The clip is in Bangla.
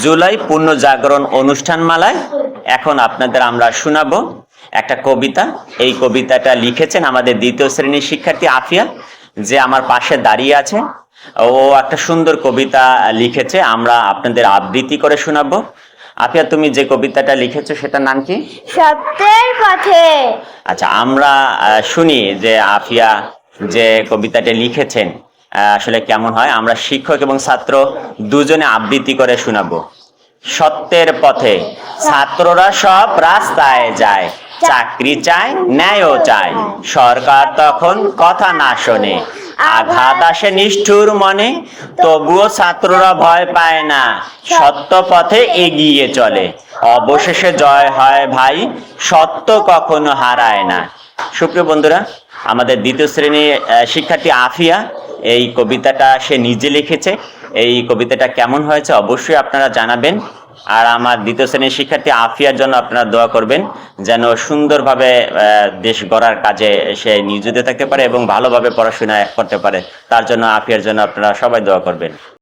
জুলাই পূর্ণ জাগরণ অনুষ্ঠানমালায় এখন আপনাদের আমরা শোনাবো একটা কবিতা। এই কবিতাটা লিখেছেন আমাদের দ্বিতীয় শ্রেণীর শিক্ষার্থী আফিয়া, যে আমার পাশে দাঁড়িয়ে আছে। ও একটা সুন্দর কবিতা লিখেছে, আমরা আপনাদের আবৃত্তি করে শোনাবো। আফিয়া, তুমি যে কবিতাটা লিখেছো সেটার নাম কি? সত্যের পথে। আচ্ছা, আমরা শুনি যে আফিয়া যে কবিতাটা লিখেছেন আসলে কেমন হয়। আমরা শিক্ষক এবং ছাত্র দুজনে আবৃত্তি করে শোনাবো। সত্যের পথে ছাত্ররা সব রাস্তায় যায়, চাকরি চায়, ন্যায়ও চায়, সরকার তখন কথা না শোনে, আঘাত আসে নিষ্ঠুর মনে, তবুও ছাত্ররা ভয় পায় না, সত্য পথে এগিয়ে চলে, অবশেষে জয় হয় ভাই, সত্য কখনো হারায় না। সুপ্রিয় বন্ধুরা, আমাদের দ্বিতীয় শ্রেণীর শিক্ষার্থী আফিয়া এই কবিতাটা সে নিজে লিখেছে। এই কবিতাটা কেমন হয়েছে অবশ্যই আপনারা জানাবেন। আর আমার দ্বিতীয় শ্রেণীর শিক্ষার্থী আফিয়ার জন্য আপনারা দোয়া করবেন, যেন সুন্দরভাবে দেশ গড়ার কাজে সে নিয়োজিত থাকতে পারে এবং ভালোভাবে পড়াশোনা করতে পারে। তার জন্য আফিয়ার জন্য আপনারা সবাই দোয়া করবেন।